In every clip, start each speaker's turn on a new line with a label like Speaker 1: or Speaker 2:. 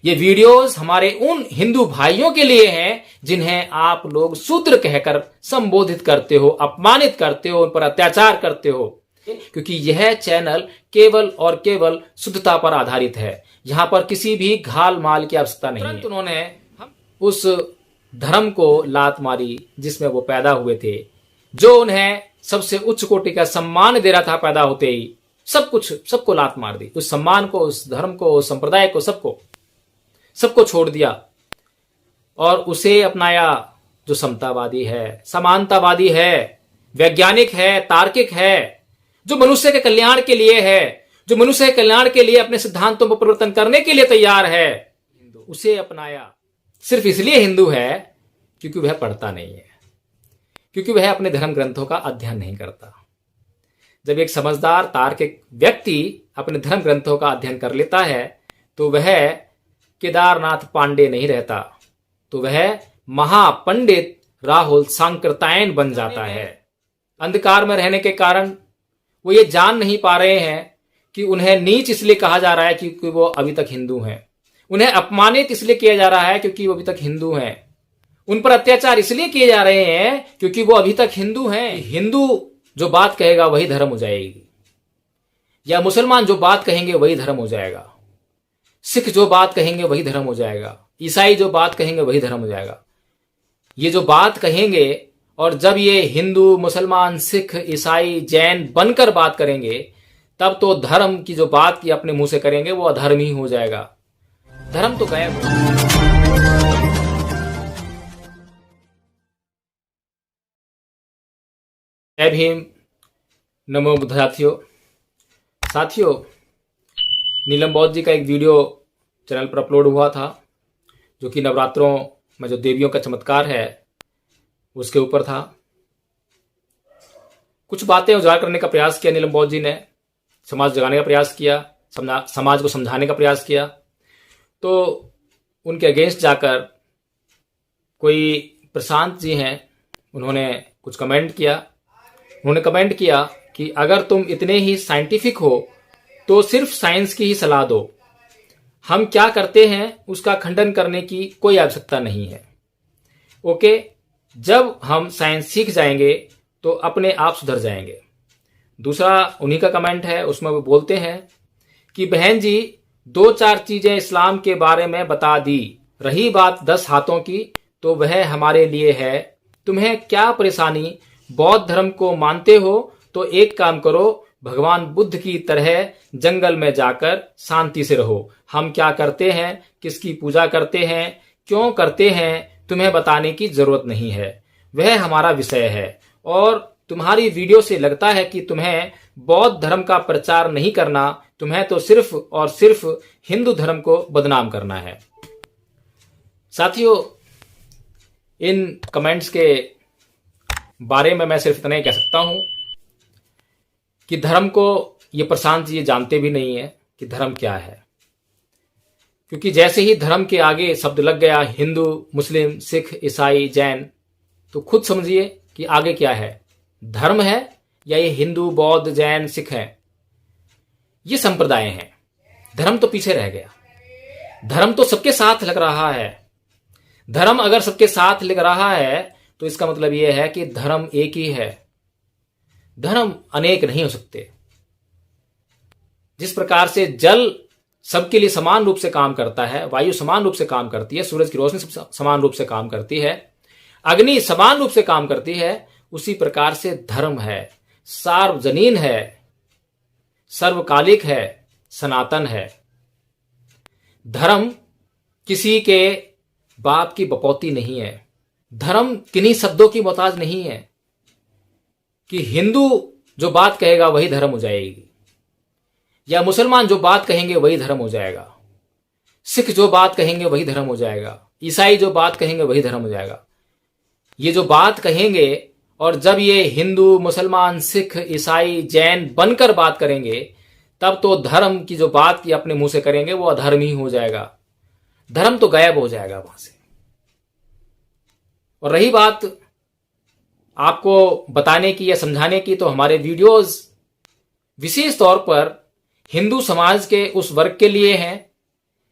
Speaker 1: ये वीडियोस हमारे उन हिंदू भाइयों के लिए हैं जिन्हें आप लोग शूद्र कहकर संबोधित करते हो, अपमानित करते हो, उन पर अत्याचार करते हो, क्योंकि यह चैनल केवल और केवल शुद्धता पर आधारित है। यहां पर किसी भी घाल माल की आवश्यकता नहीं है। उन्होंने उस धर्म को लात मारी जिसमें वो पैदा हुए थे, जो उन्हें सबसे उच्च कोटि का सम्मान दे रहा था। पैदा होते ही सब कुछ सबको लात मार दी, उस सम्मान को, उस धर्म को, उस संप्रदाय को, सबको छोड़ दिया और उसे अपनाया जो समतावादी है, समानतावादी है, वैज्ञानिक है, तार्किक है, जो मनुष्य के कल्याण के लिए है, जो मनुष्य के कल्याण के लिए अपने सिद्धांतों में परिवर्तन करने के लिए तैयार है, उसे अपनाया। सिर्फ इसलिए हिंदू है क्योंकि वह पढ़ता नहीं है, क्योंकि वह अपने धर्म ग्रंथों का अध्ययन नहीं करता। जब एक समझदार तार्किक व्यक्ति अपने धर्म ग्रंथों का अध्ययन कर लेता है तो वह केदारनाथ पांडे नहीं रहता, तो वह महापंडित राहुल सांकृतायन बन जाता है। अंधकार में रहने के कारण वो ये जान नहीं पा रहे हैं कि उन्हें नीच इसलिए कहा जा रहा है क्योंकि वो अभी तक हिंदू हैं, उन्हें अपमानित इसलिए किया जा रहा है क्योंकि वो अभी तक हिंदू हैं, उन पर अत्याचार इसलिए किए जा रहे हैं क्योंकि वो अभी तक हिंदू हैं। हिंदू जो बात कहेगा वही धर्म हो जाएगी, या मुसलमान जो बात कहेंगे वही धर्म हो जाएगा, सिख जो बात कहेंगे वही धर्म हो जाएगा, ईसाई जो बात कहेंगे वही धर्म हो जाएगा। ये जो बात कहेंगे, और जब ये हिंदू, मुसलमान, सिख, ईसाई, जैन बनकर बात करेंगे, तब तो धर्म की जो बात की अपने मुंह से करेंगे वो अधर्म ही हो जाएगा। धर्म तो गायब हो। जय भीम, नमो बुद्ध। साथियों, नीलम बौद्ध जी का एक वीडियो चैनल पर अपलोड हुआ था जो कि नवरात्रों में जो देवियों का चमत्कार है उसके ऊपर था। कुछ बातें उजागर करने का प्रयास किया नीलम बौद्ध जी ने, समाज जगाने का प्रयास किया, समाज को समझाने का प्रयास किया। तो उनके अगेंस्ट जाकर कोई प्रशांत जी हैं, उन्होंने कुछ कमेंट किया। उन्होंने कमेंट किया कि अगर तुम इतने ही साइंटिफिक हो तो सिर्फ साइंस की ही सलाह दो, हम क्या करते हैं उसका खंडन करने की कोई आवश्यकता नहीं है। ओके, जब हम साइंस सीख जाएंगे तो अपने आप सुधर जाएंगे। दूसरा उन्हीं का कमेंट है, उसमें वो बोलते हैं कि बहन जी 2-4 चीजें इस्लाम के बारे में बता दी, रही बात 10 हाथों की तो वह हमारे लिए है, तुम्हें क्या परेशानी, बौद्ध धर्म को मानते हो तो एक काम करो, भगवान बुद्ध की तरह जंगल में जाकर शांति से रहो। हम क्या करते हैं, किसकी पूजा करते हैं, क्यों करते हैं, तुम्हें बताने की जरूरत नहीं है, वह हमारा विषय है। और तुम्हारी वीडियो से लगता है कि तुम्हें बौद्ध धर्म का प्रचार नहीं करना, तुम्हें तो सिर्फ और सिर्फ हिंदू धर्म को बदनाम करना है। साथियों, इन कमेंट्स के बारे में मैं सिर्फ इतना ही कह सकता हूं कि धर्म को ये प्रशांत जी ये जानते भी नहीं है कि धर्म क्या है, क्योंकि जैसे ही धर्म के आगे शब्द लग गया हिंदू, मुस्लिम, सिख, ईसाई, जैन, तो खुद समझिए कि आगे क्या है, धर्म है या ये हिंदू, बौद्ध, जैन, सिख है, ये संप्रदाय हैं। धर्म तो पीछे रह गया। धर्म तो सबके साथ लग रहा है। धर्म अगर सबके साथ लग रहा है तो इसका मतलब यह है कि धर्म एक ही है, धर्म अनेक नहीं हो सकते। जिस प्रकार से जल सबके लिए समान रूप से काम करता है, वायु समान रूप से काम करती है, सूरज की रोशनी समान रूप से काम करती है, अग्नि समान रूप से काम करती है, उसी प्रकार से धर्म है, सार्वजनीन है, सर्वकालिक है, सनातन है। धर्म किसी के बाप की बपौती नहीं है। धर्म किन्हीं शब्दों की मोहताज नहीं है कि हिंदू जो बात कहेगा वही धर्म हो जाएगी, या मुसलमान जो बात कहेंगे वही धर्म हो जाएगा, सिख जो बात कहेंगे वही धर्म हो जाएगा, ईसाई जो बात कहेंगे वही धर्म हो जाएगा। ये जो बात कहेंगे, और जब ये हिंदू, मुसलमान, सिख, ईसाई, जैन बनकर बात करेंगे, तब तो धर्म की जो बात की अपने मुंह से करेंगे वो अधर्म ही हो जाएगा। धर्म तो गायब हो जाएगा वहां से। और रही बात आपको बताने की या समझाने की, तो हमारे वीडियोस विशेष तौर पर हिंदू समाज के उस वर्ग के लिए हैं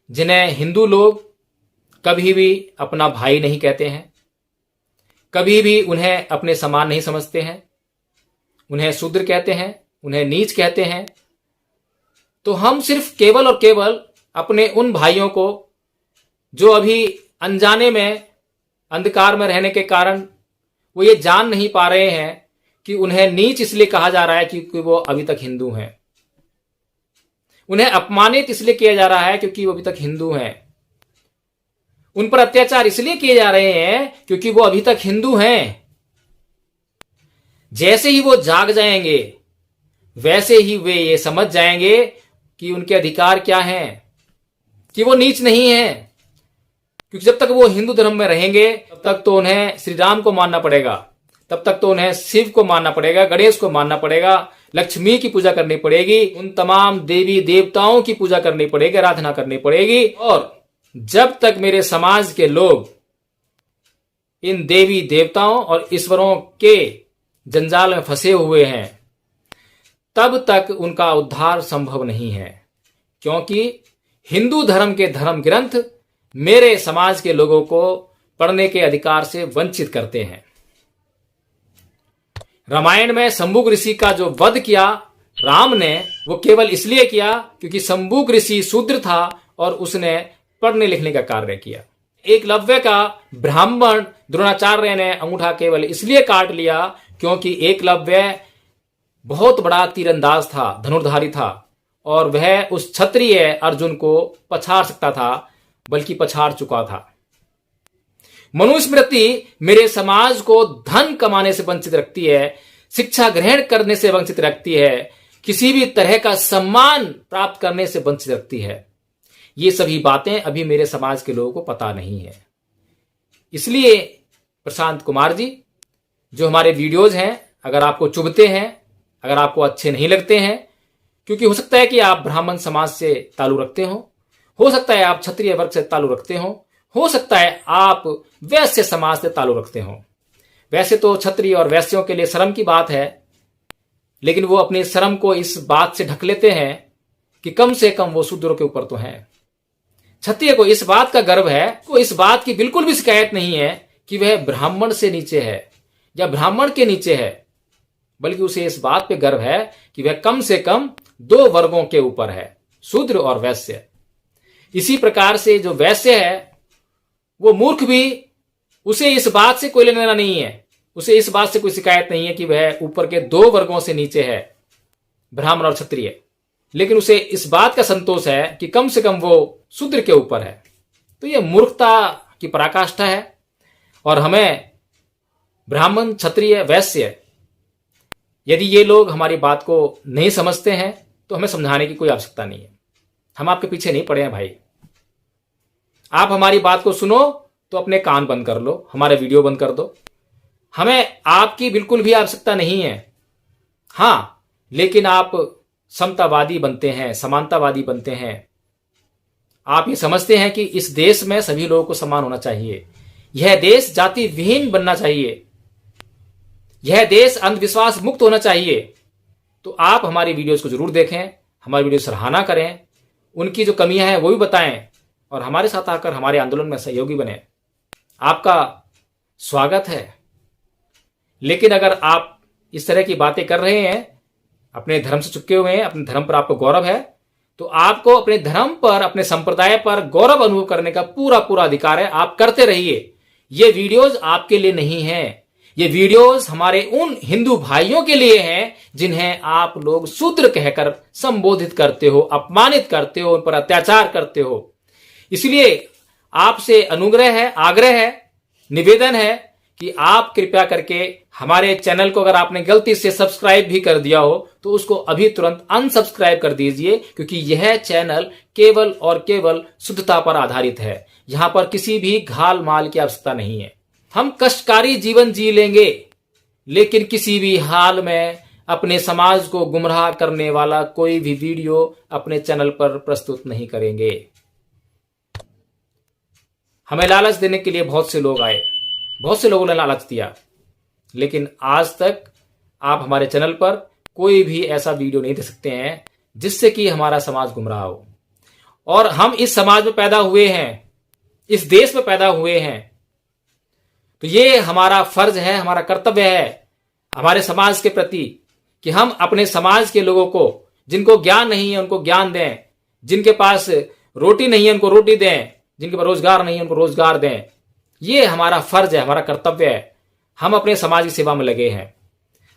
Speaker 1: जिन्हें हिंदू लोग कभी भी अपना भाई नहीं कहते हैं, कभी भी उन्हें अपने समान नहीं समझते हैं, उन्हें शूद्र कहते हैं, उन्हें नीच कहते हैं, तो हम सिर्फ केवल और केवल अपने उन भाइयों को जो अभी अनजाने में, अंधकार में रहने के कारण वो ये जान नहीं पा रहे हैं कि उन्हें नीच इसलिए कहा जा रहा है क्योंकि वो अभी तक हिंदू हैं, उन्हें अपमानित इसलिए किया जा रहा है क्योंकि वो अभी तक हिंदू हैं, उन पर अत्याचार इसलिए किए जा रहे हैं क्योंकि वो अभी तक हिंदू हैं। जैसे ही वो जाग जाएंगे वैसे ही वे ये समझ जाएंगे कि उनके अधिकार क्या हैं, कि वो नीच नहीं है। क्योंकि जब तक वो हिंदू धर्म में रहेंगे तब तक तो उन्हें श्री राम को मानना पड़ेगा, तब तक तो उन्हें शिव को मानना पड़ेगा, गणेश को मानना पड़ेगा, लक्ष्मी की पूजा करनी पड़ेगी, उन तमाम देवी देवताओं की पूजा करनी पड़ेगी, आराधना करनी पड़ेगी। और जब तक मेरे समाज के लोग इन देवी देवताओं और ईश्वरों के जंजाल में फंसे हुए हैं तब तक उनका उद्धार संभव नहीं है, क्योंकि हिंदू धर्म के धर्म ग्रंथ मेरे समाज के लोगों को पढ़ने के अधिकार से वंचित करते हैं। रामायण में शंभुक ऋषि का जो वध किया राम ने, वो केवल इसलिए किया क्योंकि शंभुक ऋषि शूद्र था और उसने पढ़ने लिखने का कार्य किया। एकलव्य का ब्राह्मण द्रोणाचार्य ने अंगूठा केवल इसलिए काट लिया क्योंकि एकलव्य बहुत बड़ा तीरंदाज था, धनुर्धारी था, और वह उस क्षत्रिय अर्जुन को पछाड़ सकता था, बल्कि पछाड़ चुका था। मनुस्मृति मेरे समाज को धन कमाने से वंचित रखती है, शिक्षा ग्रहण करने से वंचित रखती है, किसी भी तरह का सम्मान प्राप्त करने से वंचित रखती है। ये सभी बातें अभी मेरे समाज के लोगों को पता नहीं है। इसलिए प्रशांत कुमार जी, जो हमारे वीडियोज हैं, अगर आपको चुभते हैं, अगर आपको अच्छे नहीं लगते हैं, क्योंकि हो सकता है कि आप ब्राह्मण समाज से ताल्लुक रखते हो सकता है आप क्षत्रिय वर्ग से ताल्लुक रखते हो सकता है आप वैश्य समाज से ताल्लुक रखते हो। वैसे तो क्षत्रिय और वैश्यों के लिए शर्म की बात है, लेकिन वो अपनी शर्म को इस बात से ढक लेते हैं कि कम से कम वो शूद्रों के ऊपर तो हैं। क्षत्रिय को इस बात का गर्व है, को इस बात की बिल्कुल भी शिकायत नहीं है कि वह ब्राह्मण से नीचे है या ब्राह्मण के नीचे है, बल्कि उसे इस बात पे गर्व है कि वह कम से कम 2 वर्गों के ऊपर है, शूद्र और वैश्य। इसी प्रकार से जो वैश्य है वो मूर्ख भी, उसे इस बात से कोई लेना देना नहीं है, उसे इस बात से कोई शिकायत नहीं है कि वह ऊपर के 2 वर्गों से नीचे है, ब्राह्मण और क्षत्रिय, लेकिन उसे इस बात का संतोष है कि कम से कम वो शूद्र के ऊपर है। तो यह मूर्खता की पराकाष्ठा है। और हमें ब्राह्मण, क्षत्रिय, वैश्य, यदि ये लोग हमारी बात को नहीं समझते हैं तो हमें समझाने की कोई आवश्यकता नहीं है। हम आपके पीछे नहीं पड़े हैं भाई। आप हमारी बात को सुनो तो अपने कान बंद कर लो, हमारे वीडियो बंद कर दो। हमें आपकी बिल्कुल भी आवश्यकता नहीं है। हां, लेकिन आप समतावादी बनते हैं, समानतावादी बनते हैं। आप ये समझते हैं कि इस देश में सभी लोगों को समान होना चाहिए, यह देश जाति विहीन बनना चाहिए, यह देश अंधविश्वास मुक्त होना चाहिए। तो आप हमारी वीडियोस को जरूर देखें, हमारी वीडियो सराहना करें, उनकी जो कमियां हैं वो भी बताएं और हमारे साथ आकर हमारे आंदोलन में सहयोगी बने। आपका स्वागत है। लेकिन अगर आप इस तरह की बातें कर रहे हैं, अपने धर्म से चुपके हुए हैं, अपने धर्म पर आपको गौरव है, तो आपको अपने धर्म पर, अपने संप्रदाय पर गौरव अनुभव करने का पूरा पूरा अधिकार है। आप करते रहिए। ये वीडियोज आपके लिए नहीं है, ये वीडियोज हमारे उन हिंदू भाइयों के लिए हैं जिन्हें आप लोग शूद्र कहकर संबोधित करते हो, अपमानित करते हो, उन पर अत्याचार करते हो। इसलिए आपसे अनुग्रह है, आग्रह है, निवेदन है कि आप कृपया करके हमारे चैनल को, अगर आपने गलती से सब्सक्राइब भी कर दिया हो तो उसको अभी तुरंत अनसब्सक्राइब कर दीजिए, क्योंकि यह चैनल केवल और केवल शुद्धता पर आधारित है। यहां पर किसी भी घाल माल की आवश्यकता नहीं है। हम कष्टकारी जीवन जी लेंगे, लेकिन किसी भी हाल में अपने समाज को गुमराह करने वाला कोई भी वीडियो अपने चैनल पर प्रस्तुत नहीं करेंगे। हमें लालच देने के लिए बहुत से लोग आए, बहुत से लोगों ने लालच दिया, लेकिन आज तक आप हमारे चैनल पर कोई भी ऐसा वीडियो नहीं दे सकते हैं जिससे कि हमारा समाज गुमराह हो। और हम इस समाज में पैदा हुए हैं, इस देश में पैदा हुए हैं, तो ये हमारा फर्ज है, हमारा कर्तव्य है हमारे समाज के प्रति कि हम अपने समाज के लोगों को, जिनको ज्ञान नहीं है उनको ज्ञान दें, जिनके पास रोटी नहीं है उनको रोटी दें, जिनके पास रोजगार नहीं है उनको रोजगार दें। ये हमारा फर्ज है, हमारा कर्तव्य है। हम अपने समाज की सेवा में लगे हैं।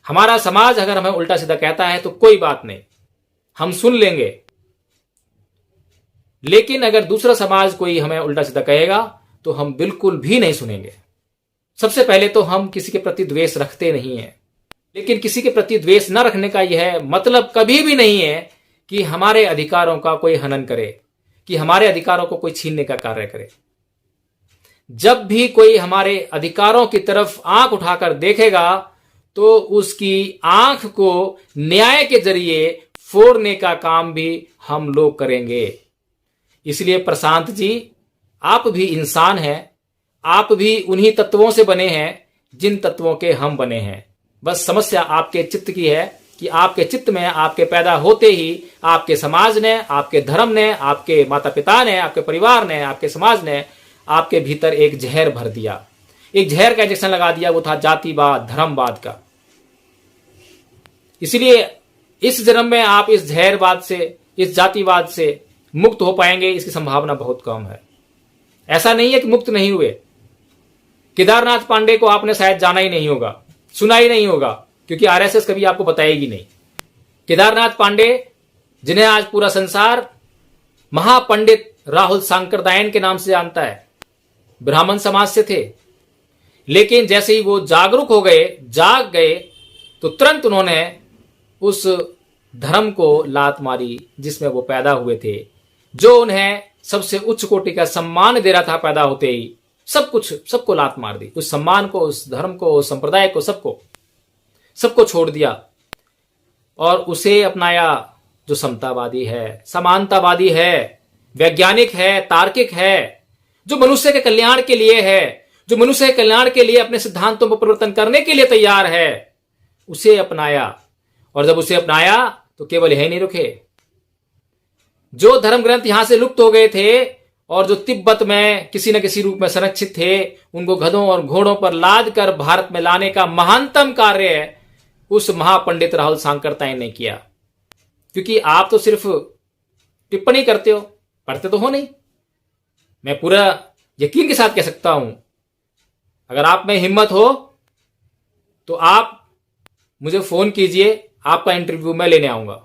Speaker 1: हमारा समाज अगर हमें उल्टा सीधा कहता है तो कोई बात नहीं, हम सुन लेंगे, लेकिन अगर दूसरा समाज कोई हमें उल्टा सीधा कहेगा तो हम बिल्कुल भी नहीं सुनेंगे। सबसे पहले तो हम किसी के प्रति द्वेष रखते नहीं हैं, लेकिन किसी के प्रति द्वेष न रखने का यह मतलब कभी भी नहीं है कि हमारे अधिकारों का कोई हनन करे, कि हमारे अधिकारों को कोई छीनने का कार्य करे। जब भी कोई हमारे अधिकारों की तरफ आंख उठाकर देखेगा तो उसकी आंख को न्याय के जरिए फोड़ने का काम भी हम लोग करेंगे। इसलिए प्रशांत जी, आप भी इंसान हैं, आप भी उन्हीं तत्वों से बने हैं जिन तत्वों के हम बने हैं। बस समस्या आपके चित्त की है कि आपके चित्त में आपके पैदा होते ही आपके समाज ने, आपके धर्म ने, आपके माता पिता ने, आपके परिवार ने, आपके समाज ने आपके भीतर एक जहर भर दिया, एक जहर का इंजेक्शन लगा दिया। वो था जातिवाद, धर्मवाद का। इसलिए इस जन्म में आप इस जहरवाद से, इस जातिवाद से मुक्त हो पाएंगे, इसकी संभावना बहुत कम है। ऐसा नहीं है कि मुक्त नहीं हुए। केदारनाथ पांडे को आपने शायद जाना ही नहीं होगा, सुना ही नहीं होगा, क्योंकि आरएसएस कभी आपको बताएगी नहीं। केदारनाथ पांडे, जिन्हें आज पूरा संसार महापंडित राहुल सांकरदायन के नाम से जानता है, ब्राह्मण समाज से थे, लेकिन जैसे ही वो जागरूक हो गए, जाग गए, तो तुरंत उन्होंने उस धर्म को लात मारी जिसमें वो पैदा हुए थे, जो उन्हें सबसे उच्च कोटि का सम्मान दे रहा था। पैदा होते ही सब कुछ, सबको लात मार दी, उस सम्मान को, उस धर्म को, उस संप्रदाय को, सबको छोड़ दिया और उसे अपनाया जो समतावादी है, समानतावादी है, वैज्ञानिक है, तार्किक है, जो मनुष्य के कल्याण के लिए है, जो मनुष्य के कल्याण के लिए अपने सिद्धांतों में परिवर्तन करने के लिए तैयार है, उसे अपनाया। और जब उसे अपनाया तो केवल यही नहीं रुके, जो धर्म ग्रंथ यहां से लुप्त हो गए थे और जो तिब्बत में किसी न किसी रूप में संरक्षित थे, उनको गधों और घोड़ों पर लाद कर भारत में लाने का महानतम कार्य उस महापंडित राहुल सांकरतायन ने किया। क्योंकि आप तो सिर्फ टिप्पणी करते हो, पढ़ते तो हो नहीं। मैं पूरा यकीन के साथ कह सकता हूं, अगर आप में हिम्मत हो तो आप मुझे फोन कीजिए, आपका इंटरव्यू मैं लेने आऊंगा।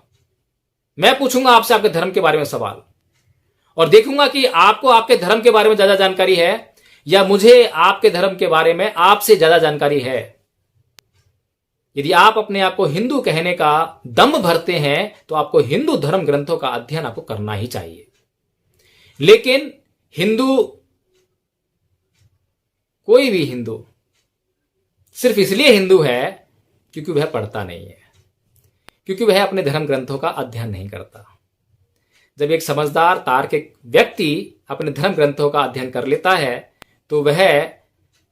Speaker 1: मैं पूछूंगा आपसे आपके धर्म के बारे में सवाल और देखूंगा कि आपको आपके धर्म के बारे में ज्यादा जानकारी है या मुझे आपके धर्म के बारे में आपसे ज्यादा जानकारी है। यदि आप अपने आप को हिंदू कहने का दम भरते हैं तो आपको हिंदू धर्म ग्रंथों का अध्ययन आपको करना ही चाहिए। लेकिन हिंदू, कोई भी हिंदू सिर्फ इसलिए हिंदू है क्योंकि वह पढ़ता नहीं है, क्योंकि वह अपने धर्म ग्रंथों का अध्ययन नहीं करता। जब एक समझदार तार्किक व्यक्ति अपने धर्म ग्रंथों का अध्ययन कर लेता है तो वह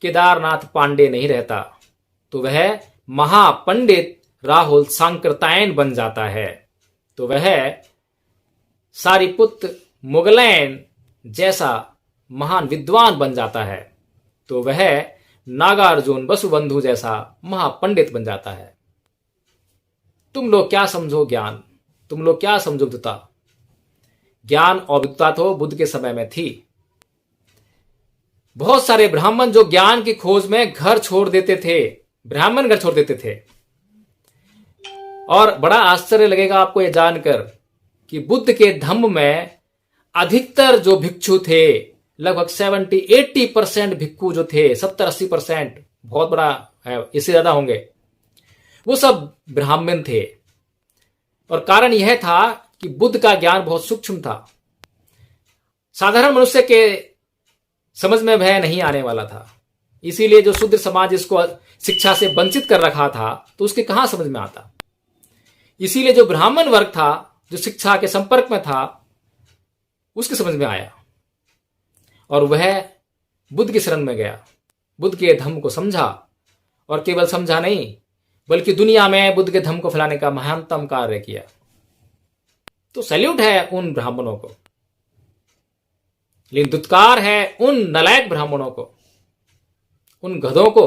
Speaker 1: केदारनाथ पांडे नहीं रहता, तो वह महापंडित राहुल सांकरतायन बन जाता है, तो वह सारिपुत्र मुगलैन जैसा महान विद्वान बन जाता है, तो वह नागार्जुन वसुबंधु जैसा महापंडित बन जाता है। तुम लोग क्या समझो ज्ञान, तुम लोग क्या समझो विद्वता। ज्ञान और विद्वता तो बुद्ध के समय में थी। बहुत सारे ब्राह्मण जो ज्ञान की खोज में घर छोड़ देते थे, ब्राह्मण घर छोड़ देते थे। और बड़ा आश्चर्य लगेगा आपको यह जानकर कि बुद्ध के धम्म में अधिकतर जो भिक्षु थे, लगभग 70-80% भिक्षु जो थे, 70-80%, बहुत बड़ा है, इससे ज्यादा होंगे, वो सब ब्राह्मण थे। और कारण यह था कि बुद्ध का ज्ञान बहुत सूक्ष्म था, साधारण मनुष्य के समझ में वह नहीं आने वाला था। इसीलिए जो शूद्र समाज इसको शिक्षा से वंचित कर रखा था तो उसके कहां समझ में आता। इसीलिए जो ब्राह्मण वर्ग था, जो शिक्षा के संपर्क में था, उसके समझ में आया और वह बुद्ध की शरण में गया, बुद्ध के धम्म को समझा और केवल समझा नहीं बल्कि दुनिया में बुद्ध के धम्म को फैलाने का महानतम कार्य किया। तो सैल्यूट है उन ब्राह्मणों को। लेकिन दुत्कार है उन नालायक ब्राह्मणों को, उन गधों को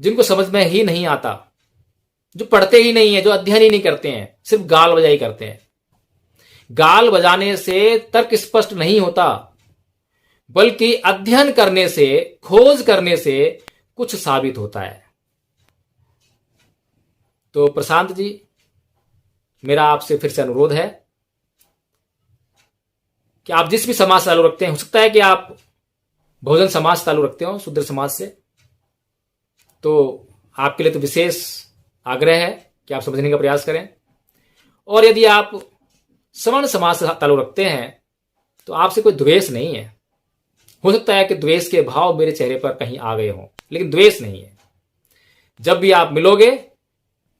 Speaker 1: जिनको समझ में ही नहीं आता, जो पढ़ते ही नहीं है, जो अध्ययन ही नहीं करते हैं, सिर्फ गाल बजाई करते हैं। गाल बजाने से तर्क स्पष्ट नहीं होता, बल्कि अध्ययन करने से, खोज करने से कुछ साबित होता है। तो प्रशांत जी, मेरा आपसे फिर से अनुरोध है कि आप जिस भी समाज से ताल्लुक रखते हैं, हो सकता है कि आप बहुजन समाज से ताल्लुक रखते हो, शूद्र समाज से, तो आपके लिए तो विशेष आग्रह है कि आप समझने का प्रयास करें। और यदि आप सवर्ण समाज से ताल्लुक रखते हैं तो आपसे कोई द्वेष नहीं है। हो सकता है कि द्वेष के भाव मेरे चेहरे पर कहीं आ गए हों, लेकिन द्वेष नहीं है। जब भी आप मिलोगे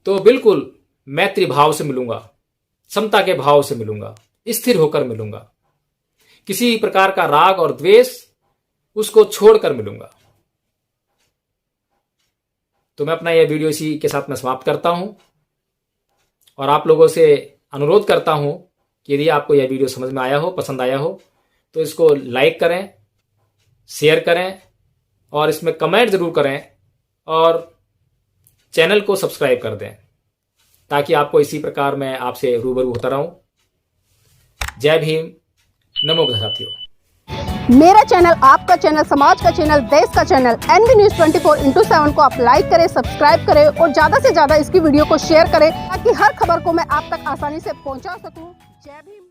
Speaker 1: तो बिल्कुल मैत्री भाव से मिलूंगा, समता के भाव से मिलूंगा, स्थिर होकर मिलूंगा, किसी प्रकार का राग और द्वेष उसको छोड़कर मिलूंगा। तो मैं अपना यह वीडियो इसी के साथ मैं समाप्त करता हूं और आप लोगों से अनुरोध करता हूं कि यदि आपको यह वीडियो समझ में आया हो, पसंद आया हो, तो इसको लाइक करें, शेयर करें और इसमें कमेंट जरूर करें और चैनल को सब्सक्राइब कर दें, ताकि आपको इसी प्रकार मैं आपसे रूबरू होता रहूं। जय भीम, नमो बुद्धाय साथियों।
Speaker 2: मेरा चैनल, आपका चैनल, समाज का चैनल, देश का चैनल NV News 24/7 को आप लाइक करें, सब्सक्राइब करें और ज्यादा से ज्यादा इसकी वीडियो को शेयर करें, ताकि हर खबर को मैं आप तक आसानी से पहुंचा सकूं। जय भीम।